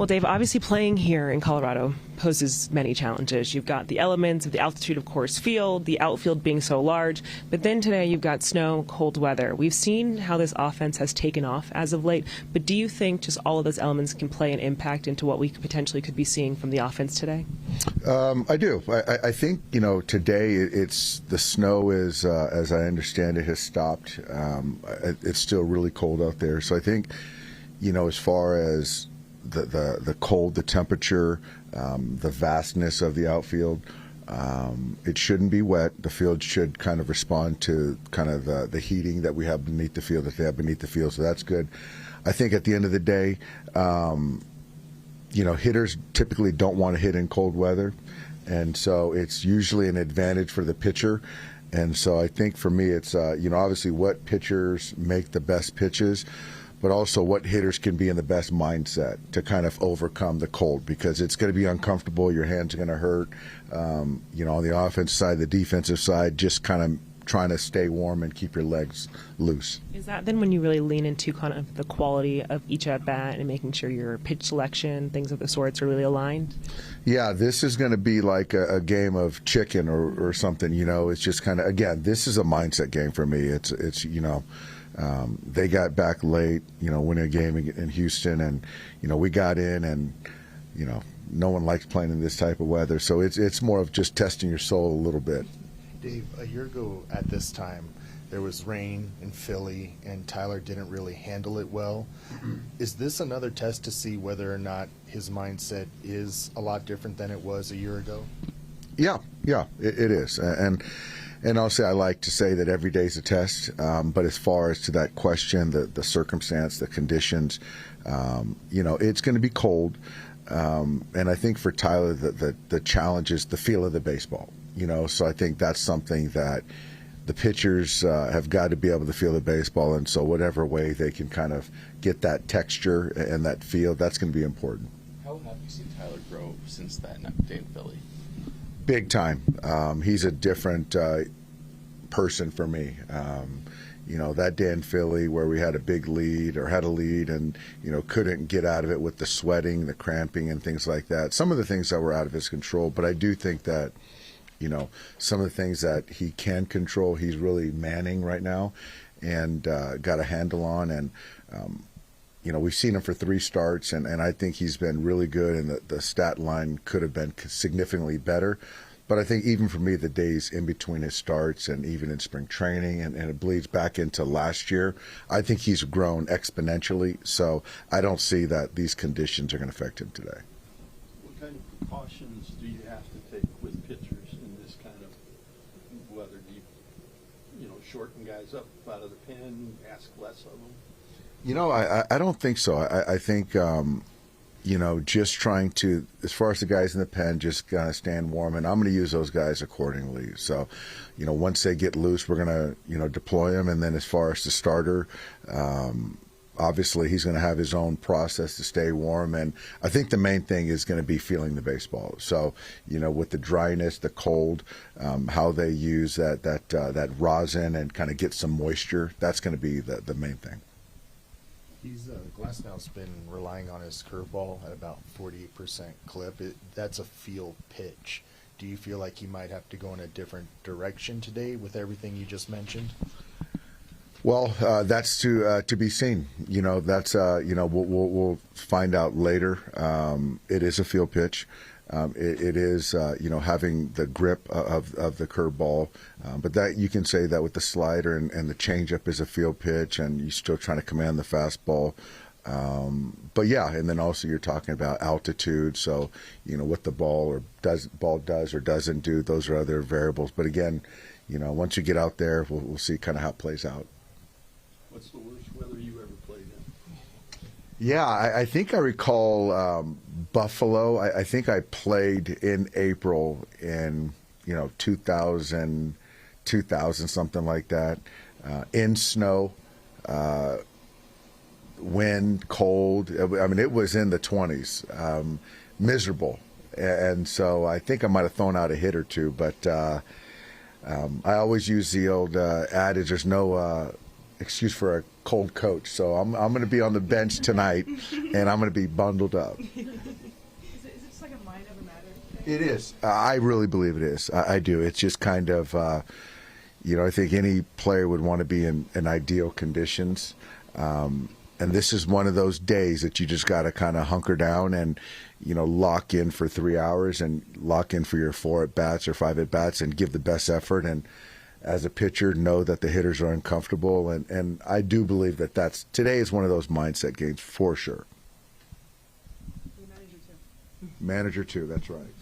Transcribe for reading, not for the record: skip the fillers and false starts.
Well, Dave, obviously playing here in Colorado poses many challenges. You've got the elements of the altitude of Coors Field, the outfield being so large, but then today you've got snow, cold weather. We've seen how this offense has taken off as of late, but do you think just all of those elements can play an impact into what we potentially could be seeing from the offense today? I do. I think, today it's the snow is, as I understand it, has stopped. It's still really cold out there. So I think, as far as the cold, the temperature, the vastness of the outfield, it shouldn't be wet. The field should kind of respond to kind of the heating that we have beneath the field, that they have beneath the field. So that's good. I think at the end of the day, hitters typically don't want to hit in cold weather, and so it's usually an advantage for the pitcher. And so I think for me, it's obviously what pitchers make the best pitches, but also what hitters can be in the best mindset to kind of overcome the cold, because it's going to be uncomfortable. Your hands are going to hurt. On the offensive side, the defensive side, just kind of trying to stay warm and keep your legs loose. Is that then when you really lean into kind of the quality of each at bat and making sure your pitch selection, things of the sorts, are really aligned? Yeah, this is going to be like a game of chicken or something. It's just kind of, again, this is a mindset game for me. It's they got back late, winning a game in Houston, and we got in, and no one likes playing in this type of weather. So it's more of just testing your soul a little bit. Dave, a year ago at this time, there was rain in Philly, and Tyler didn't really handle it well. Is this another test to see whether or not his mindset is a lot different than it was a year ago? Yeah, it is. And I'll say, I like to say that every day is a test. But as far as to that question, the circumstance, the conditions, it's going to be cold. And I think for Tyler, the challenge is the feel of the baseball. So I think that's something that the pitchers have got to be able to feel the baseball, and so whatever way they can kind of get that texture and that feel, that's going to be important. How have you seen Tyler grow since that day in Philly? Big time. He's a different person for me. That day in Philly where we had a big lead or had a lead and, couldn't get out of it with the sweating, the cramping and things like that. Some of the things that were out of his control, but I do think that some of the things that he can control, he's really manning right now and got a handle on. And, we've seen him for 3 starts, and I think he's been really good, and the stat line could have been significantly better. But I think even for me, the days in between his starts and even in spring training, and it bleeds back into last year, I think he's grown exponentially. So I don't see that these conditions are going to affect him today. What kind of precautions do you have to take with pitchers in this kind of weather? Do you shorten guys up out of the pen, ask less of them? I don't think so. I think, just trying to, as far as the guys in the pen, just kind of stand warm, and I'm going to use those guys accordingly. So, once they get loose, we're going to, deploy them. And then as far as the starter, obviously he's going to have his own process to stay warm. And I think the main thing is going to be feeling the baseball. So, with the dryness, the cold, how they use that rosin and kind of get some moisture, that's going to be the main thing. Glasnow's been relying on his curveball at about 48% clip. That's a field pitch. Do you feel like he might have to go in a different direction today with everything you just mentioned? Well, that's to be seen. That's we'll find out later. It is a field pitch. It is having the grip of the curveball, but that you can say that with the slider and the changeup is a field pitch, and you're still trying to command the fastball. But yeah, and then also you're talking about altitude. So what the ball does or doesn't do. Those are other variables. But again, once you get out there, we'll see kind of how it plays out. What's the worst weather you ever played in? Yeah, I think I recall Buffalo. I think I played in April in 2000 something like that, in snow, wind, cold. I mean, it was in the 20s, miserable. And so I think I might have thrown out a hit or two, but I always use the old adage, there's no excuse for a cold coach. So I'm going to be on the bench tonight, and I'm going to be bundled up. Is it just like a mind over matter thing? It is. I really believe it is. I do. It's just kind of, I think any player would want to be in ideal conditions. And this is one of those days that you just got to kind of hunker down and, lock in for 3 hours and lock in for your 4 at-bats or 5 at-bats and give the best effort. And as a pitcher, know that the hitters are uncomfortable. And I do believe that today is one of those mindset games for sure. Manager too. Manager too, that's right.